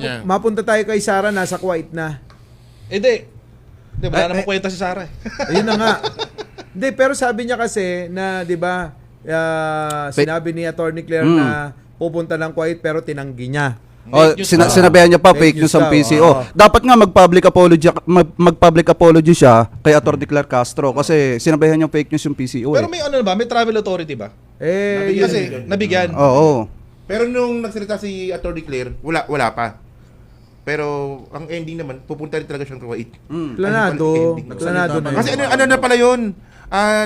niya. mapunta tayo kay Sara, nasa Kuwait na. Hindi. Hindi, wala namang kwenta si Sara. Ayun na nga. Hindi, pero sabi niya kasi na, di ba, sinabi ni Attorney Claire na pupunta ng Kuwait pero tinanggi niya. Sinabihan niya pa fake news ang PCO. Dapat nga mag-public apology siya kay Atty. Claire Castro kasi sinabihan niya fake news yung PCO. Pero may ano ba? May travel authority ba? Kasi nabigyan. Oo. Pero nung nagsalita si Atty. Claire, wala pa. Pero ang ending naman, pupunta rin talaga siyang Kuwait. Planado na yun. Kasi ano na pala yun?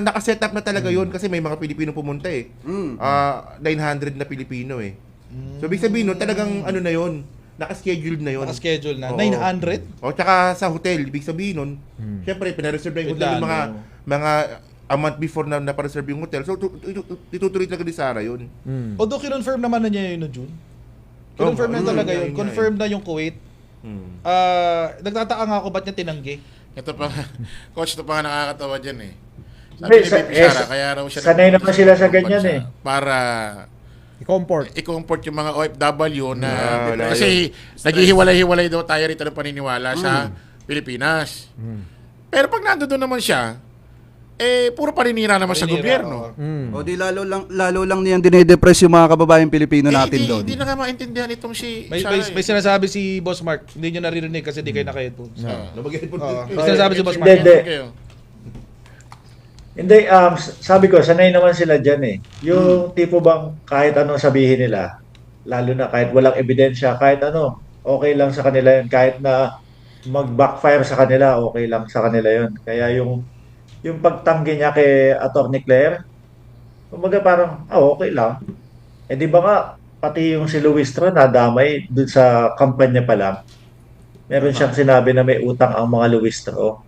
Nakaset up na talaga yun kasi may mga Pilipino pumunta eh. 900 na Pilipino eh. So, ibig sabihin nun, talagang ano na yun, naka-scheduled na yun. Naka-schedule na. Oo. 900? O, tsaka sa hotel, ibig sabihin nun, syempre, pinareserve na yung hotel yung mga a month before na napareserve yung hotel. So, itutuloy talaga ni Sara yun. Although kinonfirm naman na niya yun no June. Kinonfirm na talaga yun. Confirm na yung Kuwait. Nagtataka nga ako ba't niya tinanggi. Ito pa, coach, ito pa nga nakakatawa dyan eh. Hindi, Sabi ni Baby Sara, kaya raw siya sanay naman sila sa ganyan eh. Para I-comport yung mga OFW na kasi naghihiwalay-hiwalay daw tayo rito ng paniniwala sa Pilipinas. Pero pag nandoon naman siya, puro paninira naman sa gobyerno. O di lalo lang niyan dinedepress yung mga kababayang Pilipino natin doon. Hindi na nga maintindihan itong si May sinasabi si Boss Mark. Hindi nyo naririnig kasi di kayo naka-headphones. May Sinasabi sinasabi si Boss Mark. Hindi, sabi ko, sanay naman sila dyan eh. Yung tipo bang kahit anong sabihin nila, lalo na kahit walang ebidensya, kahit ano, okay lang sa kanila yun. Kahit na mag-backfire sa kanila, okay lang sa kanila yun. Kaya yung pagtanggi niya kay Atty. Claire, kumbaga parang, okay lang. Di ba nga, pati yung si Luistro nadamay dun sa kampanya pa lang. Meron siyang sinabi na may utang ang mga Luistro.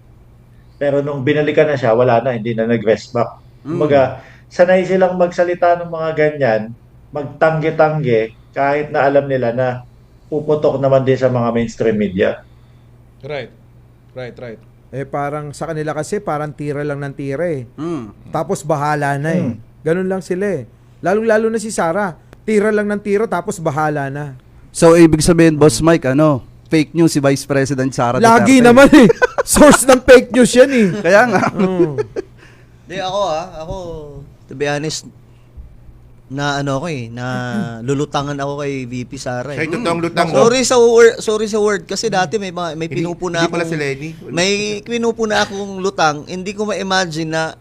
Pero nung binalikan na siya, wala na, hindi na nag-rest back. Kumbaga, sanay silang magsalita ng mga ganyan, magtangge-tangge, kahit na alam nila na puputok naman din sa mga mainstream media. Right. Parang sa kanila kasi parang tira lang ng tira eh. Tapos bahala na eh. Ganun lang sila eh. Lalong-lalo na si Sara. Tira lang ng tira tapos bahala na. So ibig sabihin, Boss Mike, fake news si Vice President Sara Duterte. Lagi naman eh. Source ng fake news yan eh. Kaya nga. Di ako, to be honest, na lulutangan ako kay VP Sara. Siya yung totoong lutang. Sorry sa word kasi dati may pinupuna Hindi pala si Lenny. May pinupuna akong lutang, hindi ko ma-imagine na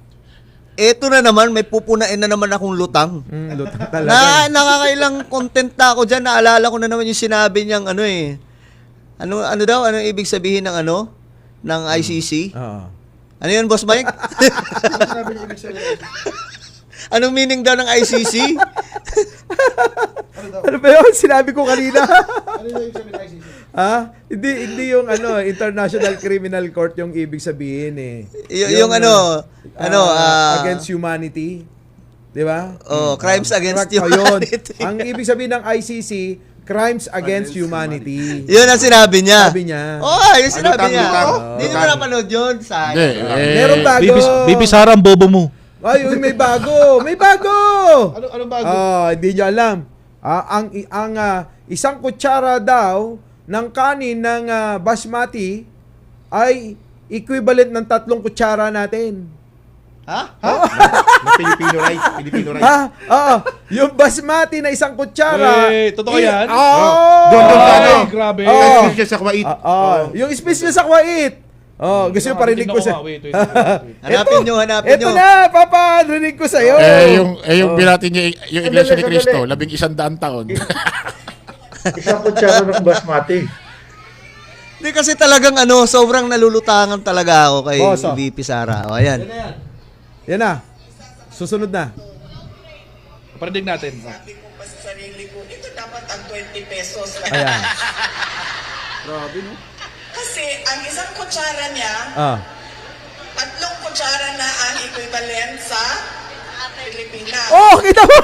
eto na naman, may pupunain na naman akong lutang. Lutang talaga. Nakakailang content na ako dyan. Naalala ko na naman yung sinabi niyang Ano ibig sabihin ng ng ICC? Ano yun, Boss Mike? Anong meaning daw ng ICC? Ano ba yun? Sinabi ko kanina. Ano yung ibig sabihin ng ICC? Hindi yung International Criminal Court yung ibig sabihin eh. Yung against humanity. Di ba? Crimes against yun. humanity. Ang ibig sabihin ng ICC, Crimes Against Humanity. Yun ang sinabi niya. Sabi niya. Yung sinabi niya. Hindi mo napanood yun. Meron bago. VP Sara ang bobo mo. Ay, may bago. May bago. Anong bago? Hindi nyo alam. Ang isang kutsara daw ng kanin ng basmati ay equivalent ng 3 kutsara natin. Filipino rice. Yung basmati na isang kutsara. Totoo yan? Doon grabe. Special sa Kuwait. Yung special sa Kuwait. Gusto nyo parinig ko sa... Hanapin nyo. Ito na, paparinig ko sa'yo. Yung binati niya, yung Iglesia ni Cristo, 1,100 taon. Isang kutsara ng basmati. Hindi kasi talagang sobrang nalulutangan talaga ako kay Boss, VP Sara. Ayan. Yan na. Susunod na. Parinig natin. Sabi ko pa sa sarili ko, ito dapat ang 20 pesos lang. Ayan. Grabe, no? Kasi ang isang kutsara niya, 3 kutsara na ang equivalent sa Pilipinas. Kita mo!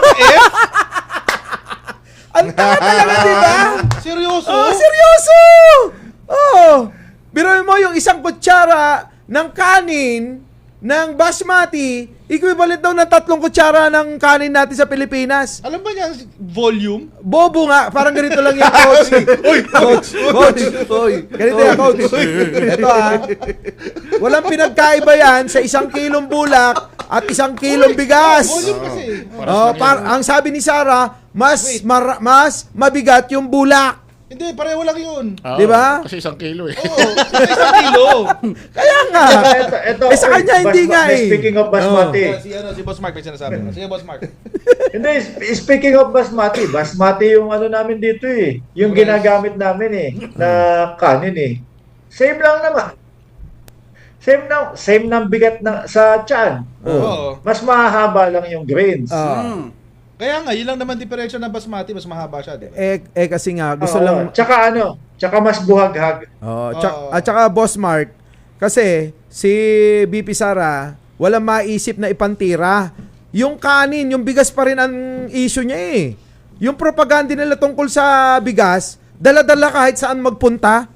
Ang tanga talaga, di ba? Seryoso? Seryoso! Biruin mo yung isang kutsara ng kanin ng basmati, equivalent daw ng 3 kutsara ng kanin natin sa Pilipinas. Alam ba niya volume? Bobo nga, parang ganito lang yung coach. Coach. Ganito yan, coach. Ito walang pinagkaiba yan sa 1 kilong bulak at 1 kilong bigas. Volume kasi. Ang sabi ni Sarah, mas mabigat yung bulak. Hindi, pareho lang yun. Oo, Di ba? Kasi 1 kilo eh. Oo, 1 kilo. Kaya nga. Ito, sa kanya, hindi nga eh. Speaking of basmati. Si Boss Mark may sinasabi. Sige, Boss Mark. Hindi, speaking of basmati. Basmati yung ano namin dito eh. Yung ginagamit namin eh. Na kanin eh. Same lang naman. Same ng bigat sa tiyan. Oo. Mas mahaba lang yung grains. Kaya nga, yun lang naman diferensya ng basmati, mas mahaba siya, di ba? Kasi nga, gusto Oo. lang... Tsaka mas buhaghag. At saka Boss Mark, kasi si BP Sara, walang maisip na ipantira. Yung kanin, yung bigas pa rin ang issue niya eh. Yung propaganda nila tungkol sa bigas, dala-dala kahit saan magpunta.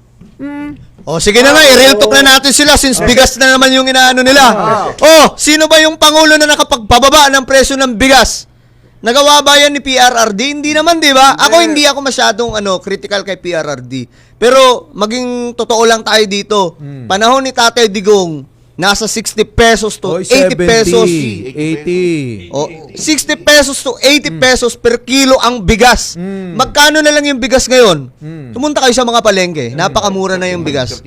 O sige na nga, i-real talk na natin sila since bigas na naman yung inaano nila. Sino ba yung pangulo na nakapagpababa ng presyo ng bigas? Nagawa ba yan ni PRRD? Hindi naman, di ba? Hindi ako masyadong critical kay PRRD. Pero maging totoo lang tayo dito. Panahon ni Tatay Digong, nasa 60 pesos to 80 pesos. 80. 60 pesos to 80 pesos per kilo ang bigas. Magkano na lang yung bigas ngayon? Tumunta kayo sa mga palengke. Napakamura na yung bigas.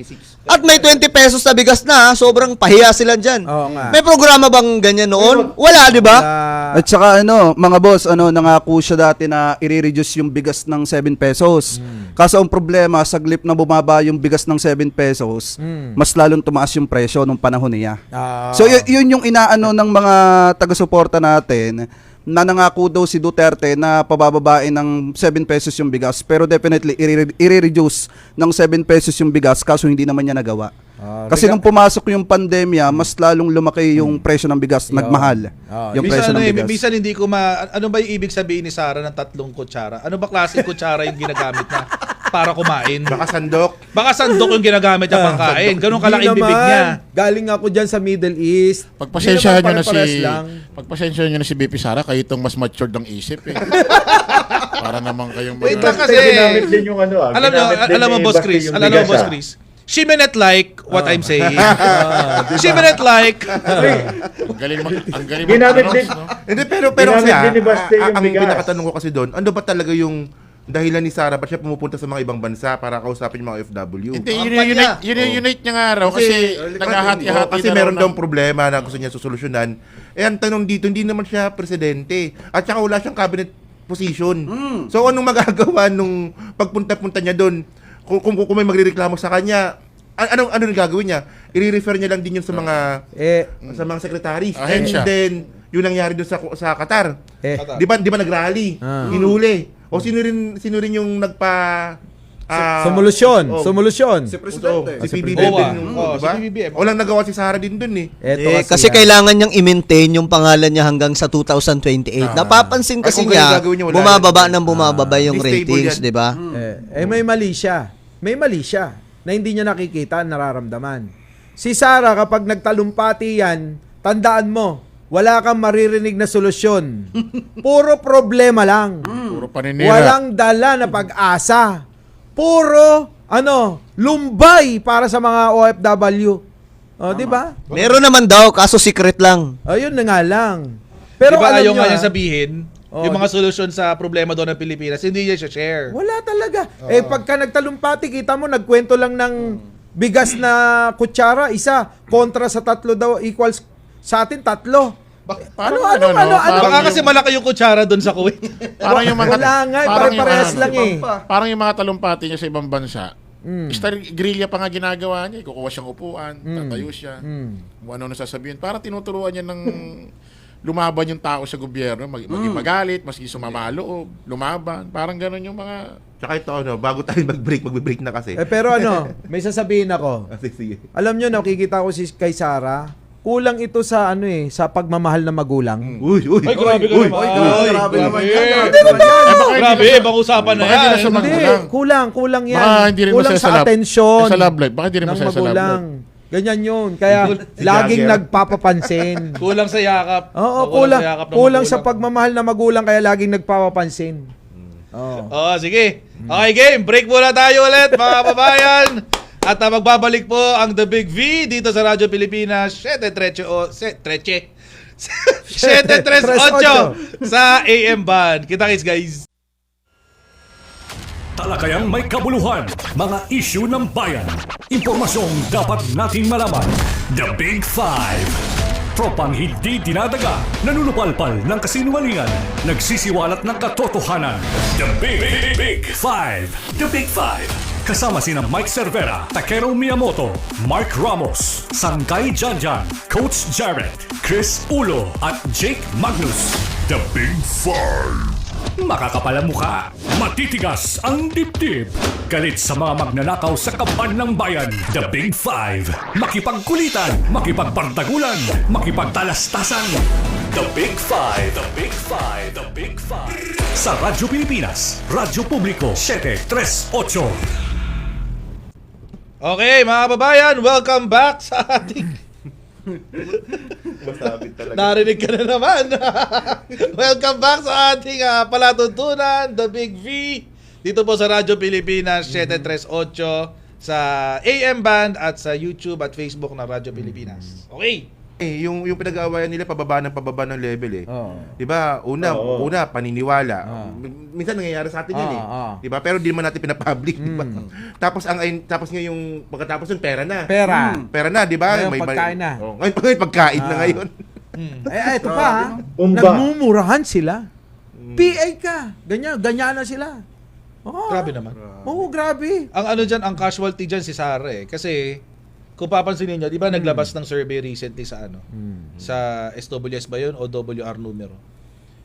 At may 20 pesos na bigas na, sobrang pahiya sila dyan. Oo nga. May programa bang ganyan noon? Wala, di ba? At saka mga boss, nangako siya dati na i-reduce yung bigas ng 7 pesos. Kaso ang problema, saglip na bumaba yung bigas ng 7 pesos, mas lalong tumaas yung presyo nung panahon niya. So yun yung inaano ng mga taga-suporta natin, na nangako daw si Duterte na pabababain ng 7 pesos yung bigas, pero definitely i-reduce ng 7 pesos yung bigas, kaso hindi naman niya nagawa. Kasi nung pumasok yung pandemya, mas lalong lumaki yung presyo ng bigas, nagmahal yung presyo ng bigas. Minsan hindi ko ano ba yung ibig sabihin ni Sarah ng 3 kutsara? Ano ba klaseng kutsara yung ginagamit niya para kumain? Baka sandok. Baka sandok yung ginagamit niya pang kain. Ganun kalaki Hindi bibig naman. niya. Galing ako dyan sa Middle East. Pagpasensyahan Hindi nyo na naman pare-pares Pagpasensyahan nyo na si BP Sara, kayo itong mas matured ng isip eh. Para naman kayong Wait mga... lang kasi. Ginamit din yung Alam mo, Boss Chris. Alam mo, Boss Chris. She may not like what I'm saying. She may not like. Ang galing Ginamit din. no? Hindi, pero Ginamit kasi din ni Baste yung ang bigas. pinakatanong ko kasi doon, ano ba talaga yung dahilan ni Sarah ba siya pumupunta sa mga ibang bansa para kausapin yung mga OFW? Hindi, unite niya nga raw kasi naghahati-hati kasi na meron raw daw problema na gusto niya susolusyonan. Ang tanong dito, hindi naman siya presidente. At saka wala siyang cabinet position. So anong magagawa nung pagpunta-punta niya doon? Kung may magrereklamo sa kanya, ano gagawin niya? I-refer niya lang din yun sa mga sa mga secretaries. Ahensya. And then yung nangyari doon sa Qatar. Di ba nagrally? Ah. Hinuli. O sino rin yung nagpa Solusyon. Si Presidente. Si PBBM din, Oo, diba? si PBBM. Walang nagawa si Sarah din dun eh. Kasi kailangan niyang i-maintain yung pangalan niya hanggang sa 2028. Napapansin kasi Kung ganun niya, gagawin niya, wala bumababa yung Stable ratings, yan. di ba? May mali siya. May mali siya na hindi niya nakikita, nararamdaman. Si Sarah, kapag nagtalumpati yan, tandaan mo, wala kang maririnig na solusyon. Puro problema lang. Puro paninira. Walang dala na pag-asa. Puro, lumbay para sa mga OFW. Di ba? Meron naman daw, kaso secret lang. Ayun na nga lang. Pero Diba alam ayaw nyo, nga niya sabihin yung mga solusyon sa problema doon ng Pilipinas, hindi niya share. wala talaga. Pagka nagtalumpati, kita mo, nagkwento lang ng bigas na kutsara, isa, kontra sa 3 daw, equals sa atin 3. Baka kasi malaki yung kutsara doon sa Kuwait. Parang yung mga Wala nga, parang yung pare-parehas ano, lang eh. Parang yung mga talumpati niya sa ibang bansa. Grilya pa nga ginagawa niya. Kukuha siyang upuan, tatayo siya. Kung ano sasabihin. Parang tinuturuan niya ng lumaban yung tao sa gobyerno. Maging magalit, maski sumama loob, lumaban. Parang gano'n yung mga... Tsaka ito, bago tayo magbe-break na kasi. Pero may sasabihin ako. Sige. Alam nyo, nakikita ko kay Sarah, kulang ito sa sa pagmamahal ng magulang. Uy. Ay, grabe ka naman. Grabe naman yan. Grabe, ibang usapan na Baka hindi yan. na sa Hindi, magulang. kulang yan. Baka hindi rin kulang masaya sa atensyon sa love life. Baka hindi rin ng masaya sa love magulang. life. Ganyan yun. Kaya laging Jagger. nagpapapansin. Kulang sa yakap. Oo, Kulang sa yakap ng kulang sa magulang. pagmamahal na magulang kaya laging nagpapapansin. Oo. Oo, sige. Okay, game. Break muna tayo ulit, mga kababayan. At magbabalik po ang The Big V dito sa Radyo Pilipinas 738 sa AM band. Kita-kits, guys. Talakayang may kabuluhan, mga issue ng bayan, impormasyong dapat nating malaman. The Big Five. Tropang hindi dinadaga, nanunupalpal ng kasinungalingan, nagsisiwalat ng katotohanan. The Big Five. The Big Five. Kasama sina Mike Cervera, Takero Miyamoto, Mark Ramos, Sangkay Janjan, Coach Jarrett, Chris Ulo at Jake Magnus. The Big Five. Makakapal ang mukha, matitigas ang dibdib. Galit sa mga magnanakaw sa kaban ng bayan. The Big Five. Makipagkulitan, makipagbardagulan, makipagtalastasan. The Big Five. The Big Five. The Big Five. Sa Radyo Pilipinas, Radyo Publiko 738. Okay, mga kababayan, welcome back sa ating... Masabit talaga. Narinig ka na naman. Welcome back sa ating palatuntunan, The Big V. Dito po sa Radyo Pilipinas 738 sa AM band at sa YouTube at Facebook ng Radyo Pilipinas. Okay. Yung pinag-aawayan nila pababa ng level eh. Oo. 'Di ba? Una paniniwala. Oo. Minsan nangyayari sa atin 'yan eh. Oo. 'Di ba? Pero di naman natin pinapublic, 'di ba? Tapos nga yung pagkatapos ng pera na. Pera. Pera na, 'di ba? Ngayon, pagkain na. Oh, ngayon pagkain na ngayon. Ito pa ha. Umba. Nagmumurahan sila. PA ka. Ganyan na sila. Oo. Grabe naman. Oo, grabe. Ang ano dyan, ang casualty dyan si Sara eh. Kasi, kung papansinin nyo, di ba naglabas ng survey recently sa ano? Sa SWS ba yun o WR numero?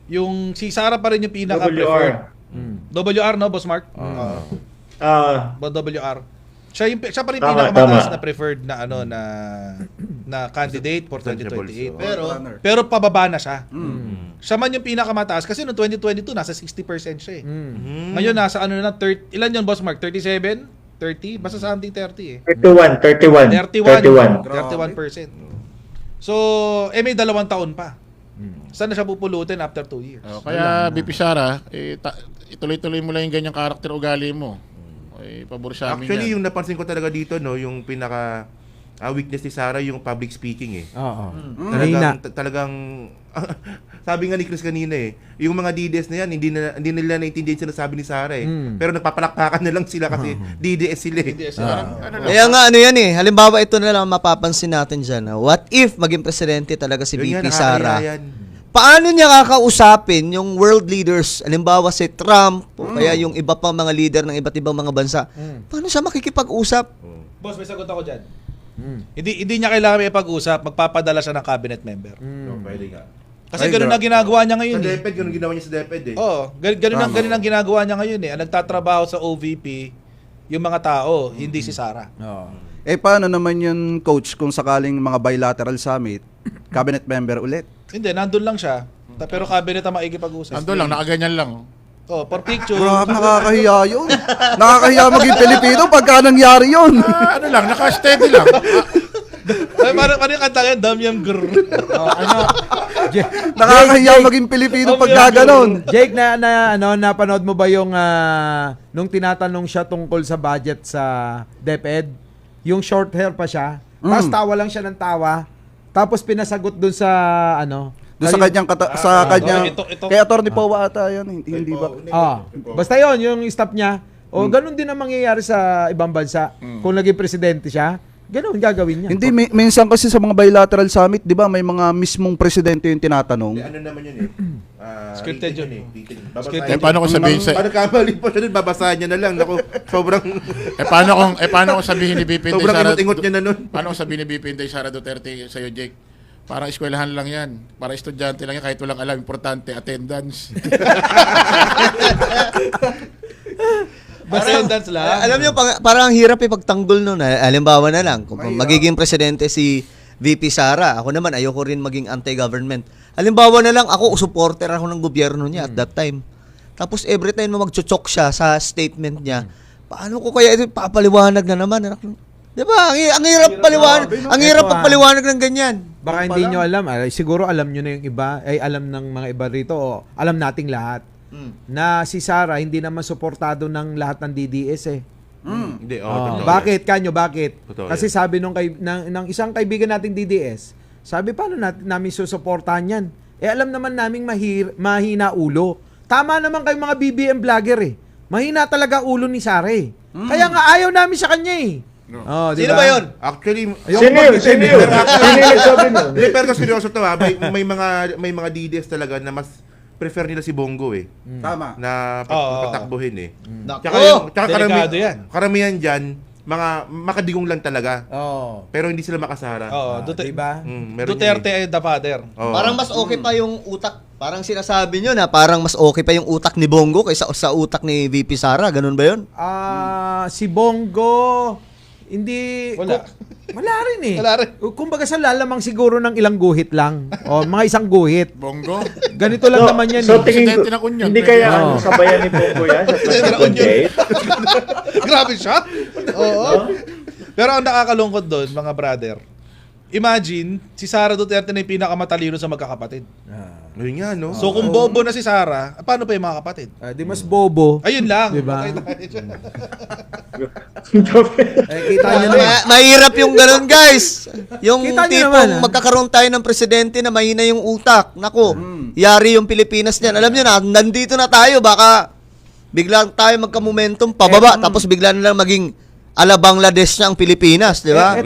Yung si Sara pa rin yung pinaka-preferred. WR, no, Boss Mark? WR. Siya pa rin Tama, pinakamataas tama. na preferred na ano na candidate for 2028. Presidential, Pero pababa na siya. Siya man yung pinakamataas kasi noong 2022 nasa 60% siya eh. Ngayon nasa ano na 30, ilan yun Boss Mark? 37? 30? Basta something 30 eh. 31. 31%. So, may 2 taon pa. Saan na siya pupulutin after 2 years? Kaya BP Sara, ituloy-tuloy mo lang yung ganyang karakter ugali mo. Pabor sa amin Actually, yan. yung napansin ko talaga dito, no, yung pinaka weakness ni Sara, yung public speaking eh. Oo. Talagang sabi nga ni Chris kanina eh, yung mga DDS na yan, hindi nila naintindihan sinasabi ni Sara eh. Pero nagpapalakpakan na lang sila kasi DDS sila eh. Kaya nga ano yan eh. Halimbawa ito na lang mapapansin natin dyan. What if maging presidente talaga si Yun VP nga, Sara? nakakaya yan. Paano niya kakausapin yung world leaders? Halimbawa si Trump o kaya yung iba pang mga leader ng iba't ibang mga bansa. Paano siya makikipag-usap? Boss, may sagot ako dyan. Hindi niya kailangan may pag-usap, magpapadala siya ng cabinet member. Pwede nga. Kasi ganun na ginagawa niya ngayon Sa eh. DepEd, ganun ginawa niya sa DepEd eh. Oo, ganun ang ginagawa niya ngayon eh. Ang nagtatrabaho sa OVP, yung mga tao, hindi si Sara. Paano naman yun, coach, kung sakaling mga bilateral summit, cabinet member ulit? Hindi, nandun lang siya. Pero cabinet ang maikipag-usap. Ando lang, nakaganyan lang. Oh, for picture. Grabe, nakakahiya yun. Nakakahiya maging Pilipino pagka nangyari yun. Ano lang, naka-steady lang. Ay, parang yung kanta yan, Damian Grr. Nakakahiya maging Pilipino pagka ganon. Jake, napanood mo ba yung nung tinatanong siya tungkol sa budget sa DepEd? Yung short hair pa siya. Tapos tawa lang siya ng tawa. Tapos pinasagot dun sa Doon sa kanyang ito. kay Attorney Powa ata yun, hindi ba? Basta yon yung staff niya. O ganun din ang mangyayari sa ibang bansa. Kung naging presidente siya, ganun gagawin niya. Hindi, minsan kasi sa mga bilateral summit, di ba, may mga mismong presidente yung tinatanong. Ano naman yun eh. Scripted yun eh. Scripted. Paano kung sabihin sa... Paano kamali po siya nun, babasahan niya na lang. Naku, sobrang... paano kung sabihin ni BP Inday sobrang Sara... ingot-ingot niya na nun. Paano kung sabihin ni BP Inday Sara Duterte sa'yo, Jake? Parang eskwelahan lang yan. Para estudyante lang yan, kahit walang alam, importante, attendance. Attendance lang. Alam niyo, parang ang hirap ipagtanggol nun. Halimbawa na lang, kung magiging presidente si VP Sara, ako naman ayoko rin maging anti-government. Halimbawa na lang, ako supporter ako ng gobyerno niya at that time. Tapos every time na magchuchok siya sa statement niya, paano ko kaya ito papaliwanag na naman? Di ba? Ang hirap paliwanag, ang hirap pagpaliwanag ng ganyan. Baka hindi nyo alam, siguro alam nyo na yung iba, ay alam ng mga iba rito, o alam nating lahat, na si Sara hindi naman suportado ng lahat ng DDS eh. Hindi, Bakit? Kanyo, bakit? Totoo Kasi sabi ng isang kaibigan nating DDS, sabi, paano namin susuportahan yan? Alam naman naming mahina ulo. Tama naman kayong mga BBM vlogger eh. Mahina talaga ulo ni Sara eh. Kaya nga ayaw namin sa kanya eh. Oh, Sino ba yun? Actually, Sino yun? Sino yun? Sino yung nagsabi nun? Hindi, pero seryoso to ha. May mga DDS talaga na mas prefer nila si Bongo eh. Tama. Na patakbuhin eh. Nako, delikado yan. Karamihan dyan, mga makadigong lang talaga. Oh. Pero hindi sila makasara. Diba? Meron Duterte yan ay the father. Oo. Parang mas okay pa yung utak. Parang sinasabi nyo na parang mas okay pa yung utak ni Bongo kaysa sa utak ni VP Sara. Ganun ba yun? Si Bongo, hindi... Wala. Wala rin eh. Wala rin. Kumbaga sa lalamang siguro ng ilang guhit lang. O, mga isang guhit. Bongo. Ganito lang naman yan. So eh. tingin ko, Presidente ng Union, hindi pwede. kaya sabayan ni Bongo yan sa 2028? Grabe siya. Oo. Pero ang nakakalungkot doon, mga brother, imagine, si Sara Duterte na yung pinakamatalino sa magkakapatid. Ayun nga, no? So kung bobo na si Sara, paano pa yung mga kapatid? Di mas bobo. Ayun lang. Diba? Okay tayo dyan. Kita nyo naman. Mahirap yung ganun, guys. Yung Kita nyo tipong naman, magkakaroon tayo ng presidente na mahina yung utak. Nako, yari yung Pilipinas niyan. Alam nyo na, nandito na tayo. Baka biglang tayo magka-momentum pababa. Tapos bigla na lang maging ala Bangladesh na ang Pilipinas, di ba?